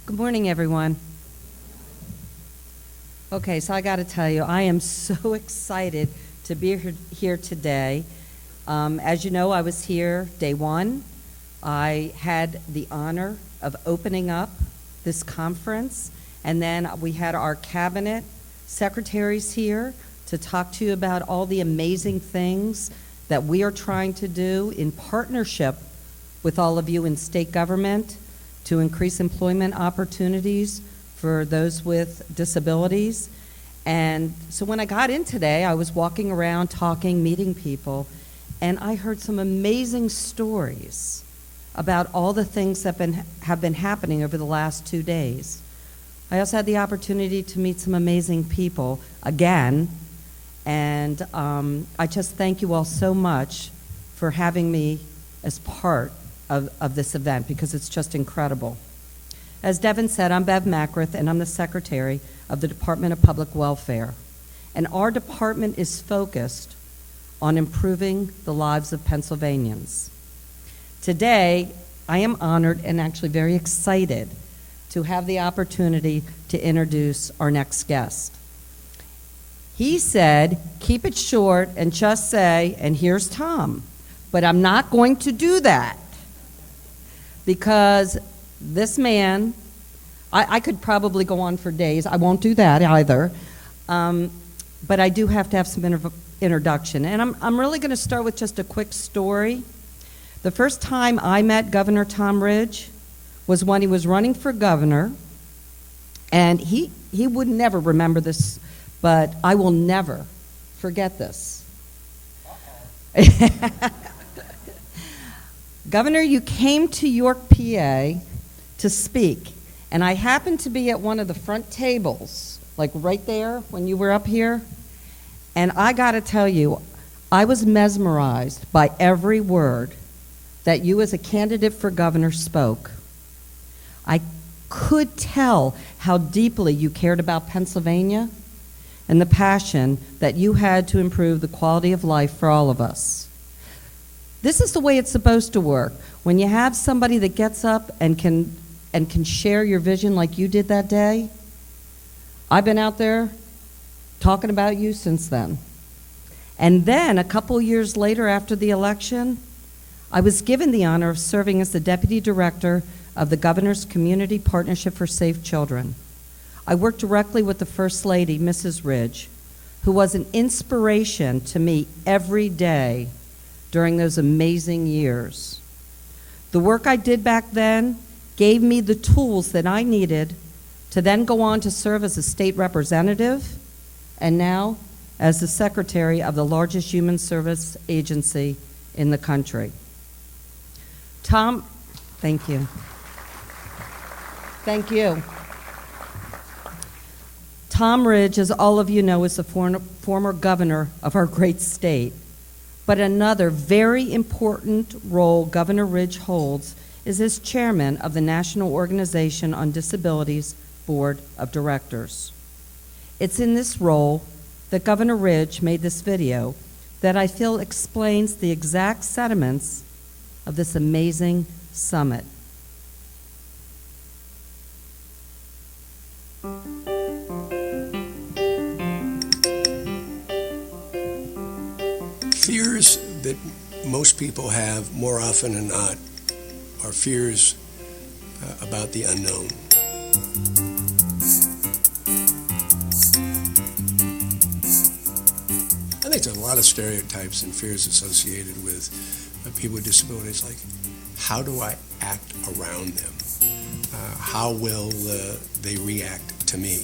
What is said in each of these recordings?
Good morning, everyone. Okay, so I got to tell you, I am so excited to be here today. As you know, I was here day one. I had the honor of opening up this conference, and then we had our cabinet secretaries here to talk to you about all the amazing things that we are trying to do in partnership with all of you in state government to increase employment opportunities for those with disabilities. And so when I got in today, I was walking around talking, meeting people, and I heard some amazing stories about all the things that have been happening over the last 2 days. I also had the opportunity to meet some amazing people again, and I just thank you all so much for having me as part of this event, because it's just incredible. As Devin said, I'm Bev Macrith, and I'm the Secretary of the Department of Public Welfare. And our department is focused on improving the lives of Pennsylvanians. Today, I am honored and actually very excited to have the opportunity to introduce our next guest. He said, keep it short and just say, and here's Tom. But I'm not going to do that, because this man, I could probably go on for days. I won't do that either. But I do have to have some introduction. And I'm really going to start with just a quick story. The first time I met Governor Tom Ridge was when he was running for governor. And he would never remember this, but I will never forget this. Governor, you came to York, PA to speak, and I happened to be at one of the front tables, like right there when you were up here, and I got to tell you, I was mesmerized by every word that you as a candidate for governor spoke. I could tell how deeply you cared about Pennsylvania and the passion that you had to improve the quality of life for all of us. This is the way it's supposed to work. When you have somebody that gets up and can share your vision like you did that day, I've been out there talking about you since then. And then a couple years later after the election, I was given the honor of serving as the Deputy Director of the Governor's Community Partnership for Safe Children. I worked directly with the First Lady, Mrs. Ridge, who was an inspiration to me every day during those amazing years. The work I did back then gave me the tools that I needed to then go on to serve as a state representative and now as the secretary of the largest human service agency in the country. Tom, thank you. Thank you. Tom Ridge, as all of you know, is the former governor of our great state. But another very important role Governor Ridge holds is as chairman of the National Organization on Disabilities Board of Directors. It's in this role that Governor Ridge made this video that I feel explains the exact sentiments of this amazing summit. Fears that most people have more often than not are fears about the unknown. I think there's a lot of stereotypes and fears associated with people with disabilities, like how do I act around them? How will they react to me?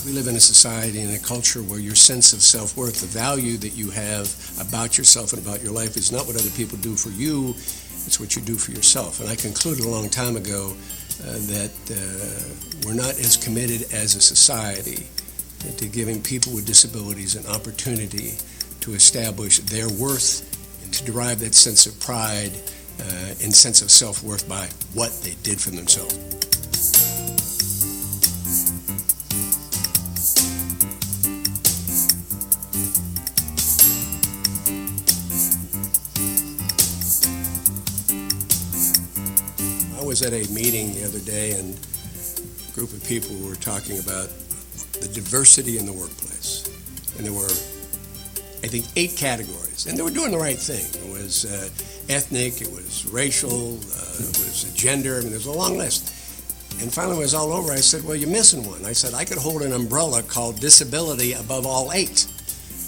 We live in a society and a culture where your sense of self-worth, the value that you have about yourself and about your life, is not what other people do for you, it's what you do for yourself. And I concluded a long time ago that we're not as committed as a society to giving people with disabilities an opportunity to establish their worth and to derive that sense of pride and sense of self-worth by what they did for themselves. was at a meeting the other day, and a group of people were talking about the diversity in the workplace. And there were, I think, 8 categories. And they were doing the right thing. It was ethnic, it was racial, it was gender. I mean, there's a long list. And finally, when it was all over, I said, well, you're missing one. I said, I could hold an umbrella called disability above all 8,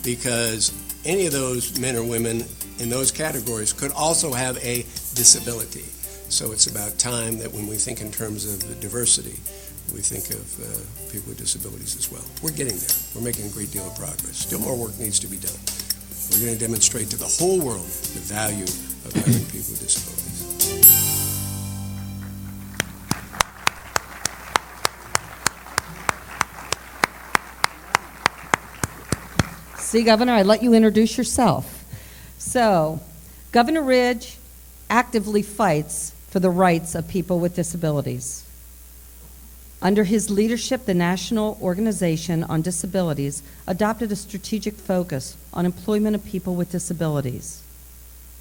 because any of those men or women in those categories could also have a disability. So it's about time that when we think in terms of diversity, we think of people with disabilities as well. We're getting there. We're making a great deal of progress. Still more work needs to be done. We're going to demonstrate to the whole world the value of having people with disabilities. See, Governor, I let you introduce yourself. So, Governor Ridge actively fights for the rights of people with disabilities. Under his leadership, the National Organization on Disabilities adopted a strategic focus on employment of people with disabilities.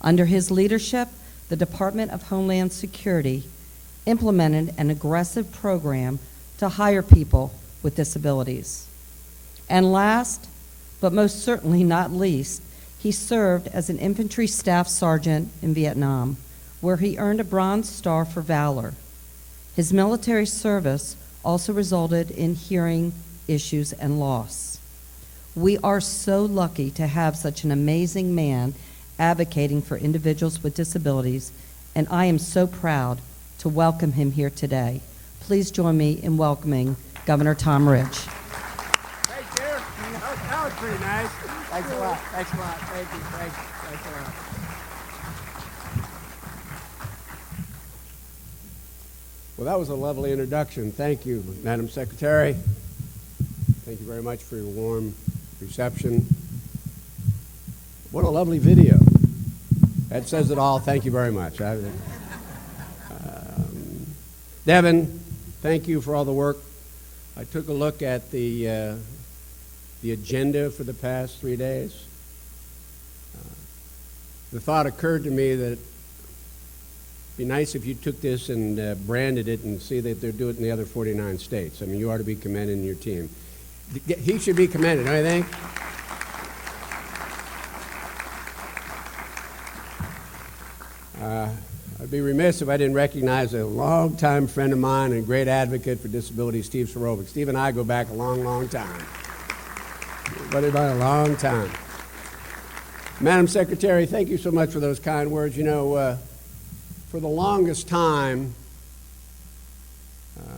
Under his leadership, the Department of Homeland Security implemented an aggressive program to hire people with disabilities. And last, but most certainly not least, he served as an infantry staff sergeant in Vietnam, where he earned a Bronze Star for valor. His military service also resulted in hearing issues and loss. We are so lucky to have such an amazing man advocating for individuals with disabilities, and I am so proud to welcome him here today. Please join me in welcoming Governor Tom Ridge. Thank you. That was pretty nice. Thanks a lot. Thanks a lot. Thank you. Thanks a lot. Well, that was a lovely introduction. Thank you, Madam Secretary. Thank you very much for your warm reception. What a lovely video. That says it all. Thank you very much. Devin, thank you for all the work. I took a look at the agenda for the past 3 days. The thought occurred to me that it'd be nice if you took this and branded it and see that they're doing it in the other 49 states. I mean, you ought to be commended in your team. He should be commended, don't you think? I'd be remiss if I didn't recognize a longtime friend of mine and great advocate for disability, Steve Sorovic. Steve and I go back a long, long time. But about a long time. Madam Secretary, thank you so much for those kind words. You know, for the longest time,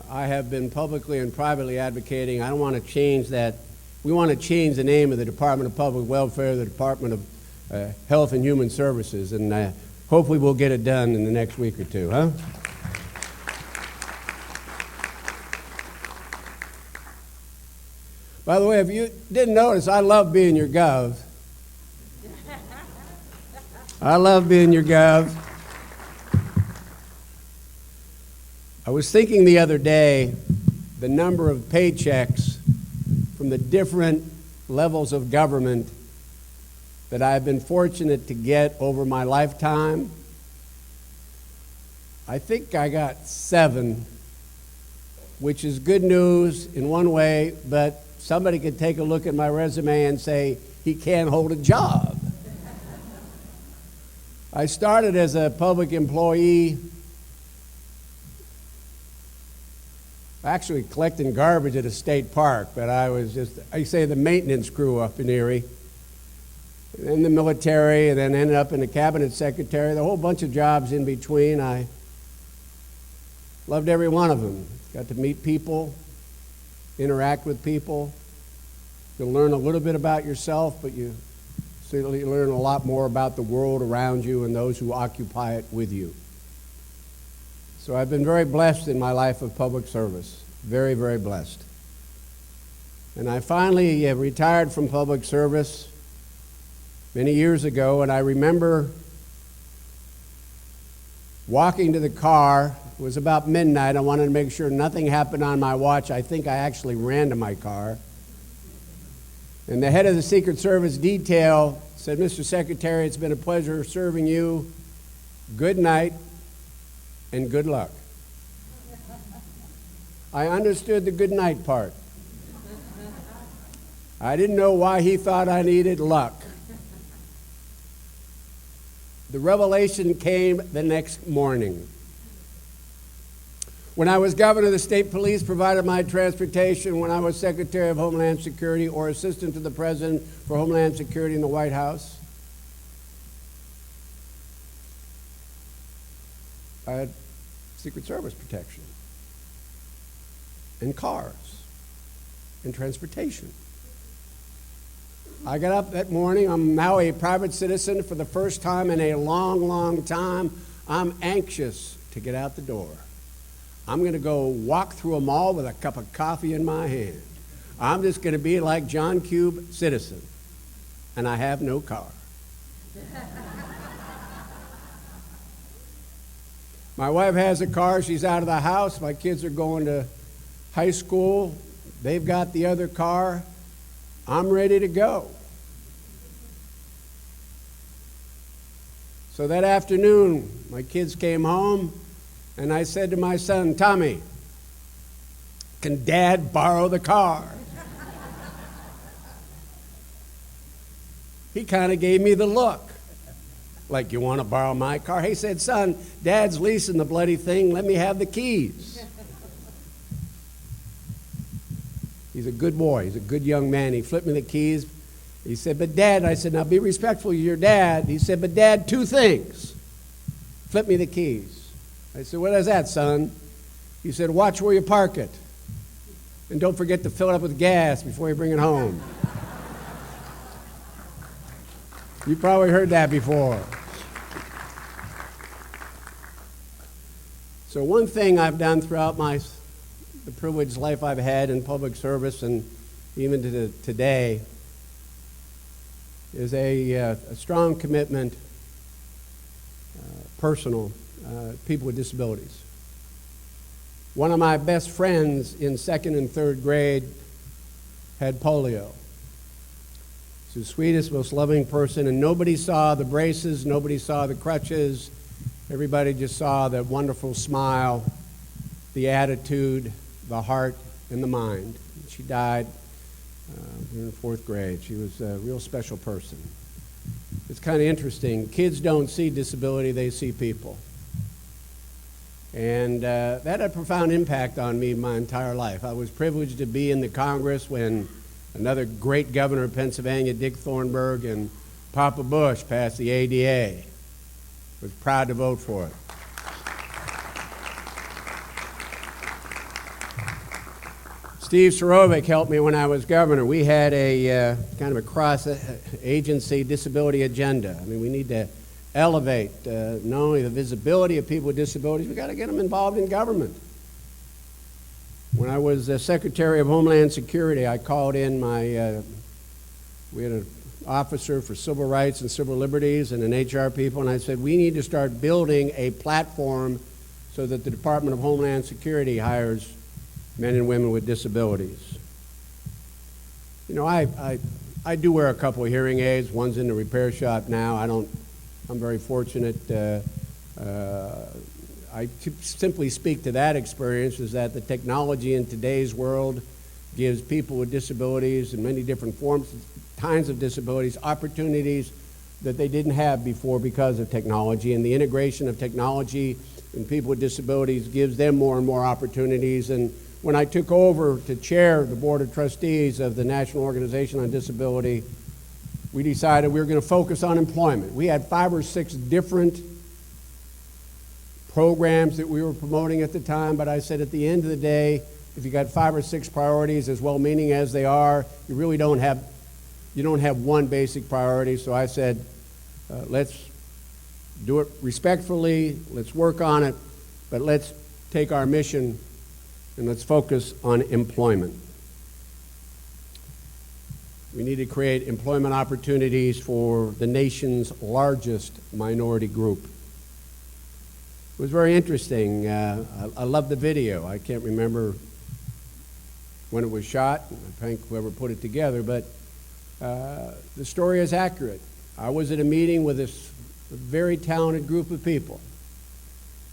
I have been publicly and privately advocating, I don't want to change that. We want to change the name of the Department of Public Welfare, the Department of Health and Human Services, and hopefully we'll get it done in the next week or two, huh? By the way, if you didn't notice, I love being your gov. I love being your gov. I was thinking the other day the number of paychecks from the different levels of government that I've been fortunate to get over my lifetime. I think I got 7, which is good news in one way, but somebody could take a look at my resume and say, he can't hold a job. I started as a public employee, actually collecting garbage at a state park, but I was just, I say the maintenance crew up in Erie. In the military, and then ended up in the cabinet secretary, the whole bunch of jobs in between. I loved every one of them. Got to meet people, interact with people. You'll learn a little bit about yourself, but you certainly learn a lot more about the world around you and those who occupy it with you. So I've been very blessed in my life of public service. Very, very blessed. And I finally retired from public service many years ago, and I remember walking to the car. It was about midnight. I wanted to make sure nothing happened on my watch. I think I actually ran to my car. And the head of the Secret Service detail said, Mr. Secretary, it's been a pleasure serving you. Good night and good luck. I understood the good night part. I didn't know why he thought I needed luck. The revelation came the next morning. When I was governor, the state police provided my transportation. When I was Secretary of Homeland Security or Assistant to the President for Homeland Security in the White House, I had Secret Service protection and cars and transportation. I got up that morning. I'm now a private citizen for the first time in a long, long time. I'm anxious to get out the door. I'm going to go walk through a mall with a cup of coffee in my hand. I'm just going to be like John Cube, citizen, and I have no car. My wife has a car. She's out of the house. My kids are going to high school. They've got the other car. I'm ready to go. So that afternoon, my kids came home, and I said to my son, Tommy, can Dad borrow the car? He kind of gave me the look, like, you want to borrow my car? He said, son, Dad's leasing the bloody thing. Let me have the keys. He's a good boy. He's a good young man. He flipped me the keys. He said, but Dad, I said, now be respectful, you're your dad. He said, but Dad, two things. Flip me the keys. I said, what is that, son? He said, watch where you park it. And don't forget to fill it up with gas before you bring it home. You probably heard that before. So one thing I've done throughout the privileged life I've had in public service and even to today is a strong commitment, personal, people with disabilities. One of my best friends in second and third grade had polio. He's the sweetest, most loving person, and nobody saw the braces, nobody saw the crutches. Everybody just saw the wonderful smile, the attitude, the heart, and the mind. She died in the fourth grade. She was a real special person. It's kind of interesting. Kids don't see disability, they see people. And that had a profound impact on me my entire life. I was privileged to be in the Congress when another great governor of Pennsylvania, Dick Thornburgh, and Papa Bush passed the ADA. Was proud to vote for it. Steve Surovic helped me when I was governor. We had a kind of a cross-agency disability agenda. I mean, we need to elevate not only the visibility of people with disabilities, we've got to get them involved in government. When I was Secretary of Homeland Security, I called in we had an officer for civil rights and civil liberties and an HR people, and I said, we need to start building a platform so that the Department of Homeland Security hires men and women with disabilities. You know, I do wear a couple of hearing aids. One's in the repair shop now. I'm very fortunate. I simply speak to that experience, is that the technology in today's world gives people with disabilities and many different kinds of disabilities opportunities that they didn't have before because of technology. And the integration of technology and people with disabilities gives them more and more opportunities. And when I took over to chair the Board of Trustees of the National Organization on Disability, we decided we were going to focus on employment. We had 5 or 6 different programs that we were promoting at the time, but I said at the end of the day, if you got 5 or 6 priorities, as well-meaning as they are, you really don't have one basic priority. So I said, let's do it respectfully, let's work on it, but let's take our mission and let's focus on employment. We need to create employment opportunities for the nation's largest minority group. It was very interesting. I love the video. I can't remember when it was shot. I thank whoever put it together, but the story is accurate. I was at a meeting with this very talented group of people,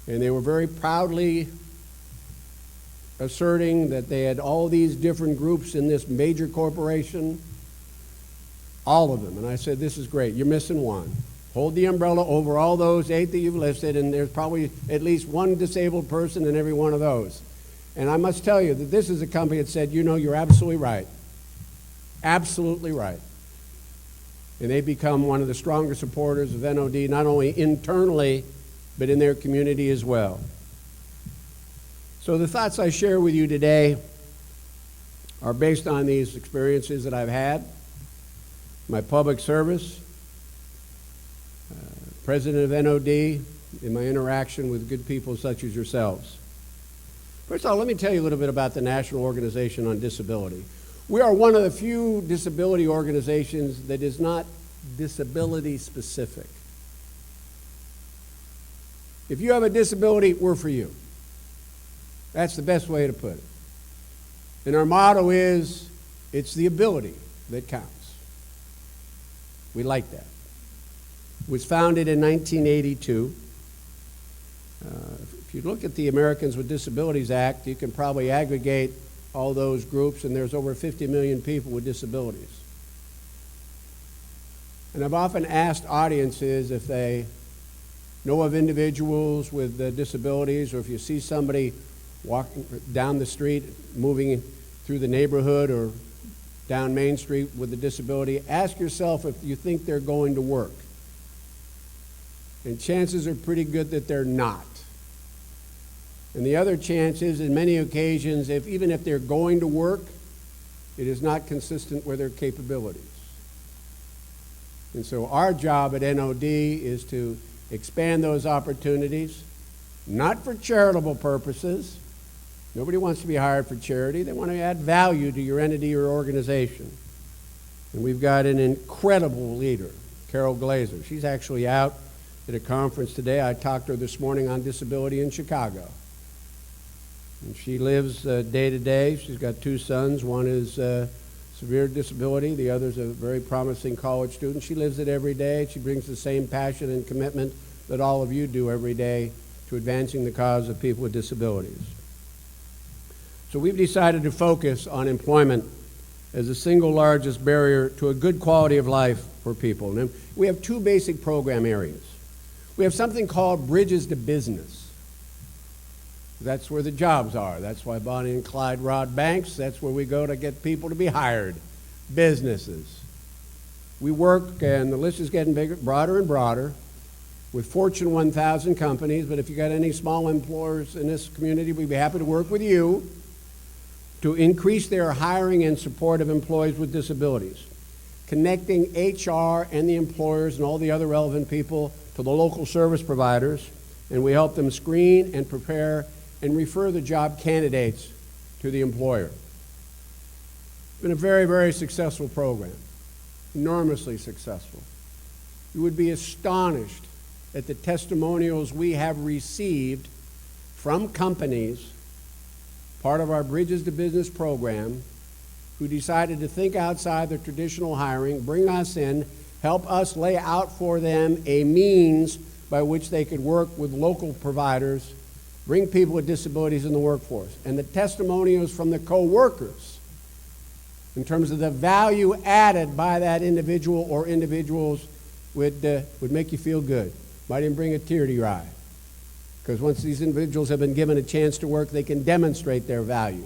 and they were very proudly asserting that they had all these different groups in this major corporation, all of them. And I said, this is great. You're missing one. Hold the umbrella over all those 8 that you've listed, and there's probably at least one disabled person in every one of those. And I must tell you that this is a company that said, you know, you're absolutely right. Absolutely right. And they've become one of the stronger supporters of NOD, not only internally, but in their community as well. So the thoughts I share with you today are based on these experiences that I've had, my public service, president of NOD, in my interaction with good people such as yourselves. First of all, let me tell you a little bit about the National Organization on Disability. We are one of the few disability organizations that is not disability specific. If you have a disability, we're for you. That's the best way to put it. And our motto is, it's the ability that counts. We like that. It was founded in 1982. If you look at the Americans with Disabilities Act, you can probably aggregate all those groups, and there's over 50 million people with disabilities. And I've often asked audiences if they know of individuals with disabilities, or if you see somebody walking down the street, moving through the neighborhood or down Main Street with a disability, ask yourself if you think they're going to work. And chances are pretty good that they're not. And the other chance is, in many occasions, even if they're going to work, it is not consistent with their capabilities. And so our job at NOD is to expand those opportunities, not for charitable purposes. Nobody wants to be hired for charity. They want to add value to your entity or organization. And we've got an incredible leader, Carol Glazer. She's actually out at a conference today. I talked to her this morning on disability in Chicago. And she lives day to day. She's got 2 sons. One is severe disability. The other's a very promising college student. She lives it every day. She brings the same passion and commitment that all of you do every day to advancing the cause of people with disabilities. So we've decided to focus on employment as the single largest barrier to a good quality of life for people. And we have 2 basic program areas. We have something called Bridges to Business. That's where the jobs are. That's why Bonnie and Clyde robbed banks. That's where we go to get people to be hired, businesses. We work, and the list is getting bigger, broader and broader, with Fortune 1000 companies. But if you got any small employers in this community, we'd be happy to work with you to increase their hiring and support of employees with disabilities, connecting HR and the employers and all the other relevant people to the local service providers, and we help them screen and prepare and refer the job candidates to the employer. It's been a very, very successful program, enormously successful. You would be astonished at the testimonials we have received from companies, part of our Bridges to Business program, who decided to think outside the traditional hiring, bring us in, help us lay out for them a means by which they could work with local providers, bring people with disabilities in the workforce. And the testimonials from the co-workers in terms of the value added by that individual or individuals would make you feel good. Might even bring a tear to your eye. Because once these individuals have been given a chance to work, they can demonstrate their value.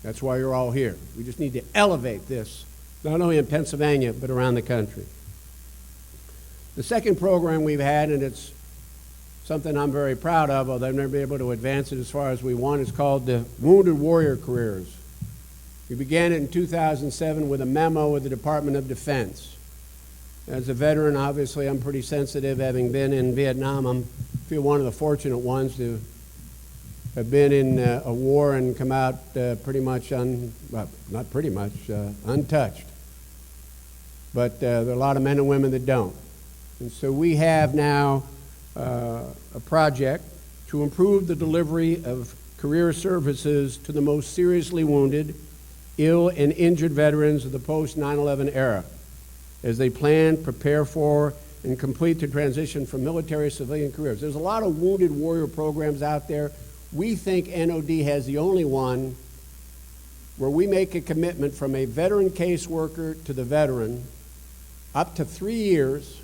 That's why you're all here. We just need to elevate this, not only in Pennsylvania, but around the country. The second program we've had, and it's something I'm very proud of, although I've never been able to advance it as far as we want, is called the Wounded Warrior Careers. We began it in 2007 with a memo with the Department of Defense. As a veteran, obviously, I'm pretty sensitive. Having been in Vietnam, I feel one of the fortunate ones to have been in a war and come out pretty much, not pretty much, untouched. But there are a lot of men and women that don't. And so we have now a project to improve the delivery of career services to the most seriously wounded, ill, and injured veterans of the post-9/11 era as they plan, prepare for, and complete the transition from military to civilian careers. There's a lot of wounded warrior programs out there. we think NOD has the only one where we make a commitment from a veteran caseworker to the veteran up to 3 years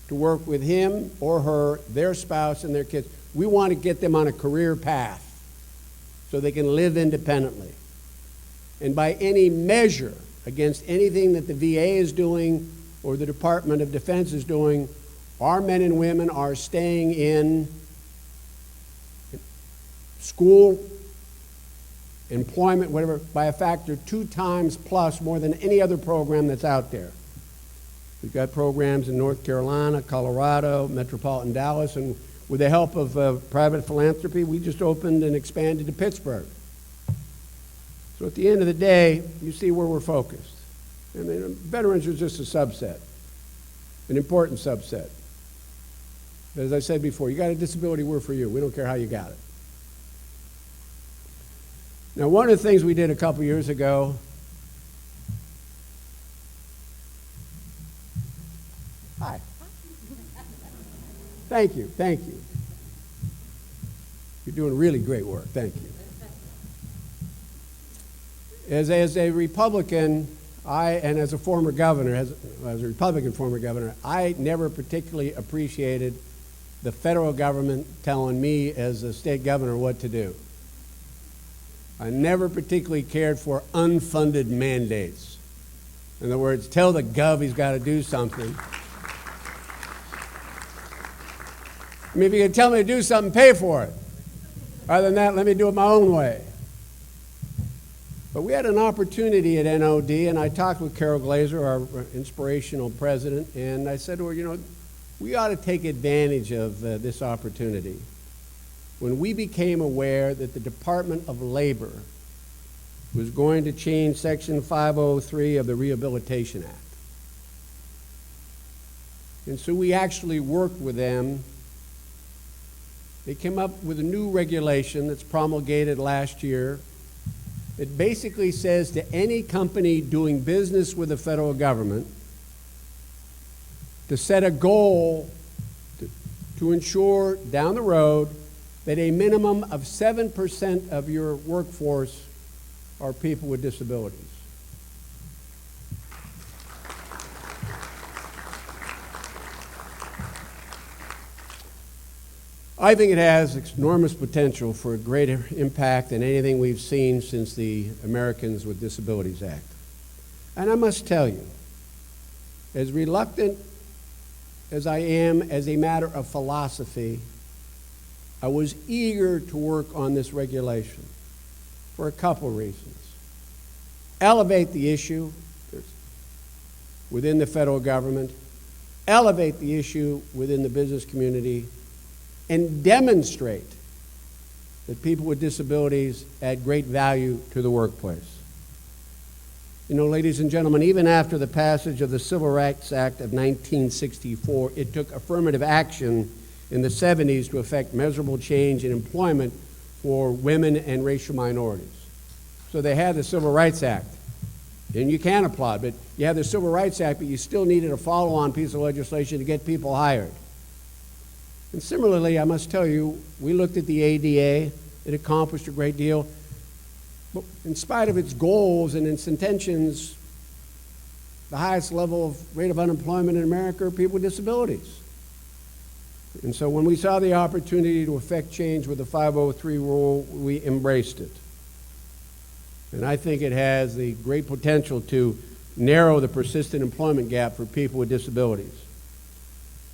to work with him or her, their spouse, and their kids. We want to get them on a career path so they can live independently. And by any measure against anything that the VA is doing or the Department of Defense is doing, our men and women are staying in school, employment, whatever, by a factor 2 times plus more than any other program that's out there. We've got programs in North Carolina, Colorado, metropolitan Dallas, and with the help of private philanthropy, we just opened and expanded to Pittsburgh. So at the end of the day, you see where we're focused. I mean, veterans are just a subset, an important subset. But as I said before, you got a disability, we're for you. We don't care how you got it. Now, one of the things we did a couple years ago, hi. Thank you, thank you. You're doing really great work, thank you. As a Republican, and as a former governor, as a Republican former governor, I never particularly appreciated the federal government telling me as a state governor what to do. I never particularly cared for unfunded mandates. In other words, tell the gov he's got to do something. I mean, if you can tell me to do something, pay for it. Other than that, let me do it my own way. But we had an opportunity at NOD, and I talked with Carol Glazer, our inspirational president, and I said to her, you know, we ought to take advantage of this opportunity. When we became aware that the Department of Labor was going to change Section 503 of the Rehabilitation Act. And so we actually worked with them. They came up with a new regulation that's promulgated last year. It basically says to any company doing business with the federal government to set a goal to ensure down the road that a minimum of 7% of your workforce are people with disabilities. I think it has enormous potential for a greater impact than anything we've seen since the Americans with Disabilities Act. And I must tell you, as reluctant as I am as a matter of philosophy, I was eager to work on this regulation for a couple reasons. Elevate the issue within the federal government, elevate the issue within the business community, and demonstrate that people with disabilities add great value to the workplace. You know, ladies and gentlemen, even after the passage of the Civil Rights Act of 1964, it took affirmative action in the 70s to effect measurable change in employment for women and racial minorities. So they had the Civil Rights Act, and you can applaud, but you have the Civil Rights Act, but you still needed a follow-on piece of legislation to get people hired. And similarly, I must tell you, we looked at the ADA. It accomplished a great deal. But in spite of its goals and its intentions, the highest level of rate of unemployment in America are people with disabilities. And so when we saw the opportunity to effect change with the 503 rule, we embraced it. And I think it has the great potential to narrow the persistent employment gap for people with disabilities.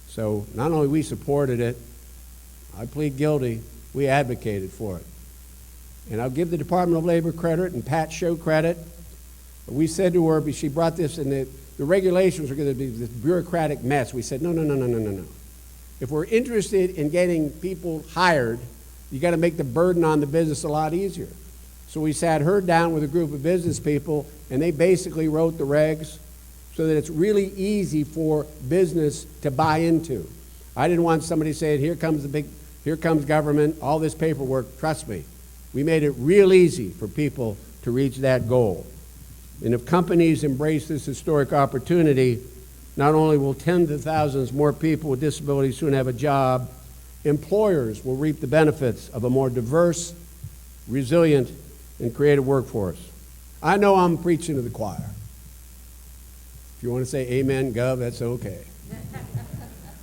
So not only we supported it, I plead guilty, we advocated for it. And I'll give the Department of Labor credit and Pat Show credit. We said to her, she brought this, and the regulations were going to be this bureaucratic mess. We said, no. If we're interested in getting people hired, you got to make the burden on the business a lot easier. So we sat her down with a group of business people, and they basically wrote the regs so that it's really easy for business to buy into. I didn't want somebody saying, here comes government, all this paperwork. Trust me, we made it real easy for people to reach that goal. And if companies embrace this historic opportunity, not only will tens of thousands more people with disabilities soon have a job, employers will reap the benefits of a more diverse, resilient, and creative workforce. I know I'm preaching to the choir. If you want to say amen, Gov, that's okay.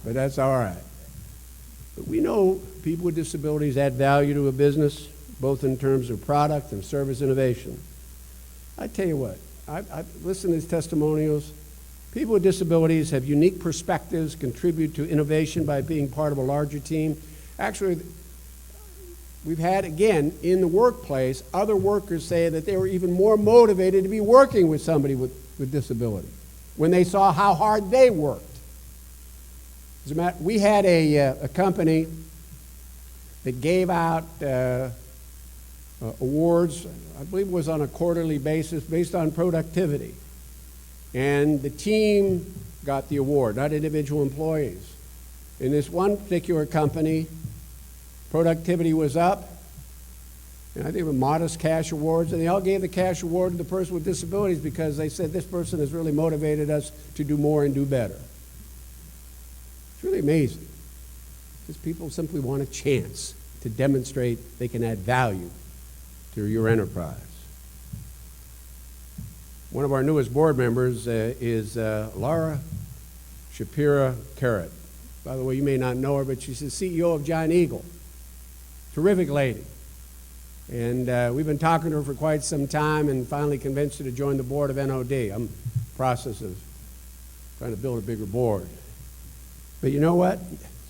But that's all right. But we know people with disabilities add value to a business, both in terms of product and service innovation. I tell you what, I listen to these testimonials. People with disabilities have unique perspectives, contribute to innovation by being part of a larger team. Actually, we've had, again, in the workplace, other workers say that they were even more motivated to be working with somebody with disability when they saw how hard they worked. As a matter, we had a company that gave out awards, I believe it was on a quarterly basis, based on productivity. And the team got the award, not individual employees. In this one particular company, productivity was up, and I think they were modest cash awards, and they all gave the cash award to the person with disabilities because they said this person has really motivated us to do more and do better. It's really amazing, because people simply want a chance to demonstrate they can add value to your enterprise. One of our newest board members is Laura Shapira Carrot. By the way, you may not know her, but she's the CEO of Giant Eagle. Terrific lady. And we've been talking to her for quite some time and finally convinced her to join the board of NOD. I'm in the process of trying to build a bigger board. But you know what?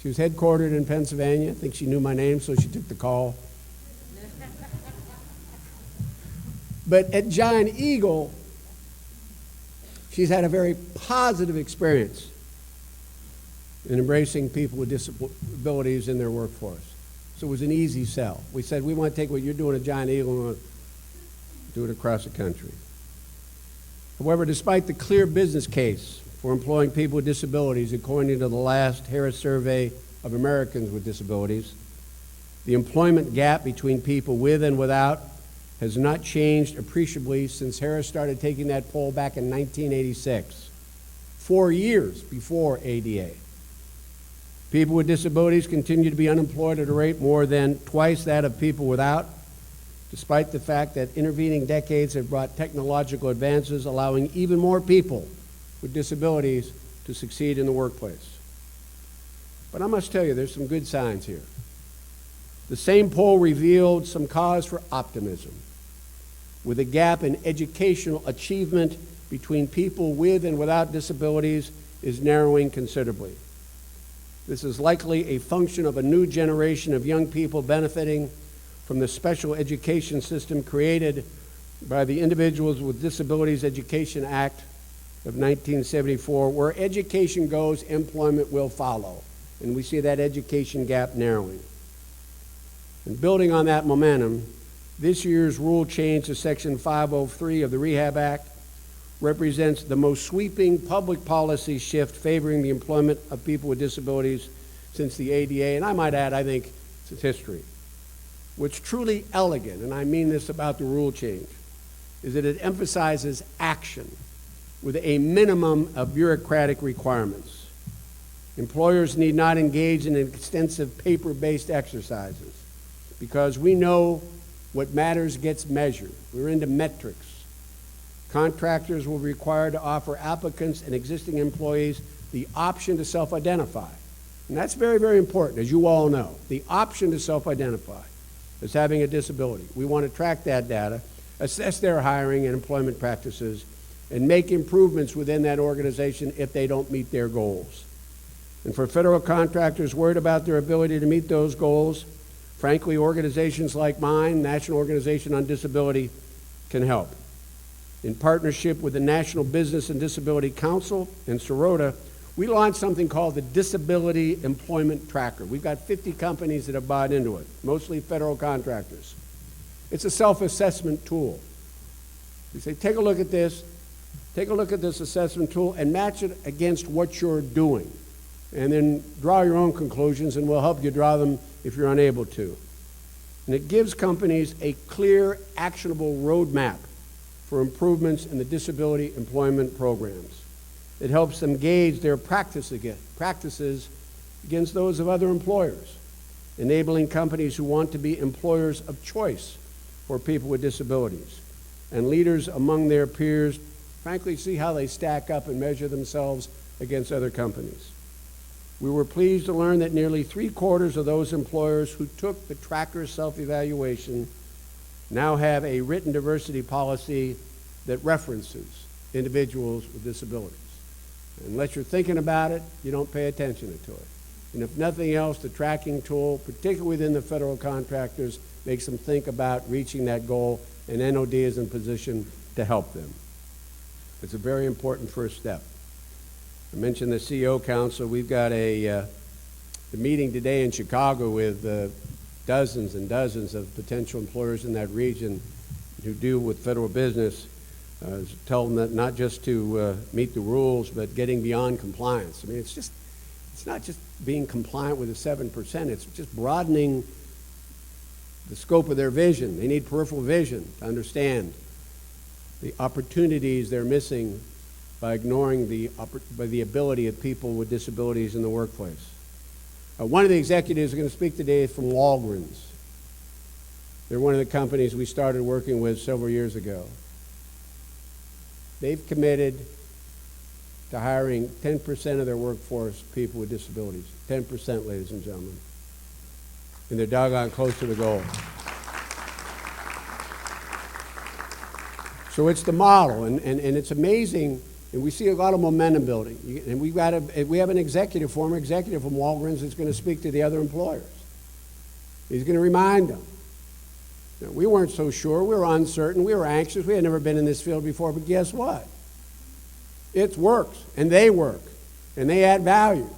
She was headquartered in Pennsylvania. I think she knew my name, so she took the call. But at Giant Eagle, she's had a very positive experience in embracing people with disabilities in their workforce. So it was an easy sell. We said, we want to take what you're doing at Giant Eagle and we want to do it across the country. However, despite the clear business case for employing people with disabilities, according to the last Harris Survey of Americans with Disabilities, the employment gap between people with and without has not changed appreciably since Harris started taking that poll back in 1986, 4 years before ADA. People with disabilities continue to be unemployed at a rate more than twice that of people without, despite the fact that intervening decades have brought technological advances allowing even more people with disabilities to succeed in the workplace. But I must tell you, there's some good signs here. The same poll revealed some cause for optimism, with a gap in educational achievement between people with and without disabilities is narrowing considerably. This is likely a function of a new generation of young people benefiting from the special education system created by the Individuals with Disabilities Education Act of 1974, where education goes, employment will follow. And we see that education gap narrowing. And building on that momentum, this year's rule change to Section 503 of the Rehab Act represents the most sweeping public policy shift favoring the employment of people with disabilities since the ADA, and I might add, I think, since history. What's truly elegant, and I mean this about the rule change, is that it emphasizes action with a minimum of bureaucratic requirements. Employers need not engage in extensive paper-based exercises because we know what matters gets measured. We're into metrics. Contractors will be required to offer applicants and existing employees the option to self-identify. And that's very, very important, as you all know, the option to self-identify as having a disability. We want to track that data, assess their hiring and employment practices, and make improvements within that organization if they don't meet their goals. And for federal contractors worried about their ability to meet those goals, frankly, organizations like mine, National Organization on Disability, can help. In partnership with the National Business and Disability Council and Sirota, we launched something called the Disability Employment Tracker. We've got 50 companies that have bought into it, mostly federal contractors. It's a self-assessment tool. We say, take a look at this assessment tool and match it against what you're doing. And then draw your own conclusions, and we'll help you draw them if you're unable to. And it gives companies a clear, actionable roadmap for improvements in the disability employment programs. It helps them gauge their practices against those of other employers. enabling companies who want to be employers of choice for people with disabilities, and leaders among their peers, frankly, see how they stack up and measure themselves against other companies. We were pleased to learn that nearly 3/4 of those employers who took the tracker self-evaluation now have a written diversity policy that references individuals with disabilities. Unless you're thinking about it, you don't pay attention to it. And if nothing else, the tracking tool, particularly within the federal contractors, makes them think about reaching that goal, and NOD is in position to help them. It's a very important first step. I mentioned the CEO Council. We've got a meeting today in Chicago with dozens and dozens of potential employers in that region who deal with federal business. Tell them that not just to meet the rules, but getting beyond compliance. I mean, it's not just being compliant with the 7%, it's just broadening the scope of their vision. They need peripheral vision to understand the opportunities they're missing by ignoring the ability of people with disabilities in the workplace. One of the executives who's going to speak today is from Walgreens. They're one of the companies we started working with several years ago. They've committed to hiring 10% of their workforce people with disabilities. 10%, ladies and gentlemen. And they're doggone close to the goal. So it's the model, and it's amazing, and we see a lot of momentum building. And we have an former executive from Walgreens that's going to speak to the other employers. He's going to remind them. You know, we weren't so sure, we were uncertain, we were anxious, we had never been in this field before, but guess what? It works, and they work, and they add value.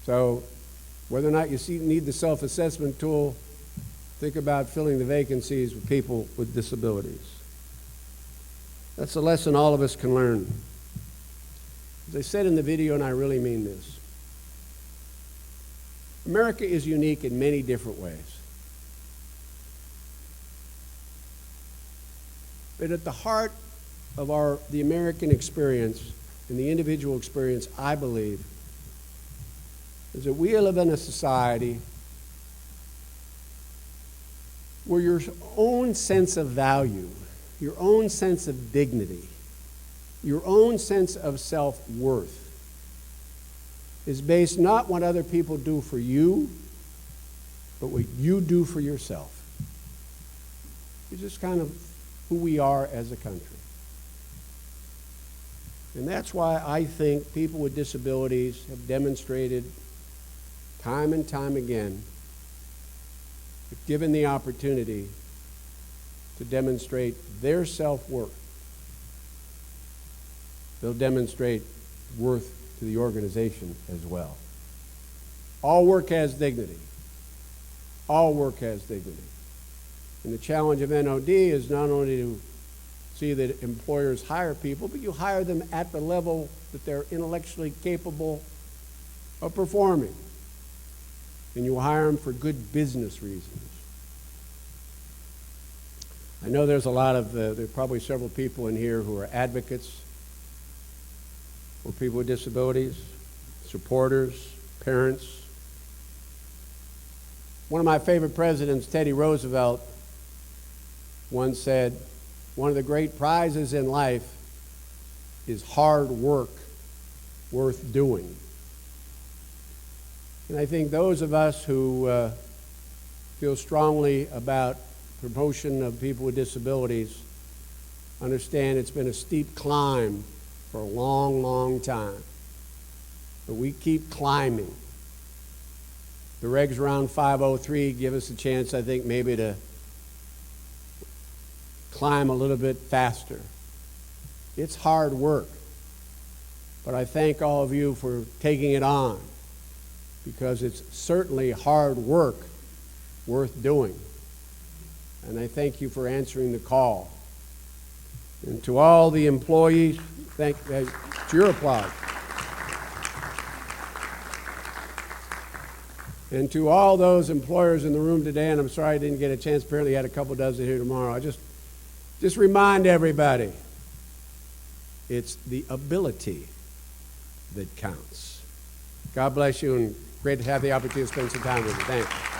So whether or not you need the self-assessment tool, think about filling the vacancies with people with disabilities. That's a lesson all of us can learn. As I said in the video, and I really mean this, America is unique in many different ways. But at the heart of the American experience and the individual experience, I believe, is that we live in a society where your own sense of value, your own sense of dignity, your own sense of self-worth is based not what other people do for you, but what you do for yourself. It's just kind of who we are as a country. And that's why I think people with disabilities have demonstrated time and time again, if given the opportunity to demonstrate their self-worth, they'll demonstrate worth to the organization as well. All work has dignity. All work has dignity. And the challenge of NOD is not only to see that employers hire people, but you hire them at the level that they're intellectually capable of performing. And you hire them for good business reasons. I know there's there are probably several people in here who are advocates for people with disabilities, supporters, parents. One of my favorite presidents, Teddy Roosevelt, once said, one of the great prizes in life is hard work worth doing. And I think those of us who feel strongly about promotion of people with disabilities understand it's been a steep climb for a long, long time. But we keep climbing. The regs around 503 give us a chance, I think, maybe to climb a little bit faster. It's hard work, but I thank all of you for taking it on, because it's certainly hard work worth doing. And I thank you for answering the call. And to all the employees, it's your applause. And to all those employers in the room today, and I'm sorry I didn't get a chance, apparently I had a couple dozen here tomorrow, I just remind everybody, it's the ability that counts. God bless you, and Great to have the opportunity to spend some time with you. Thanks.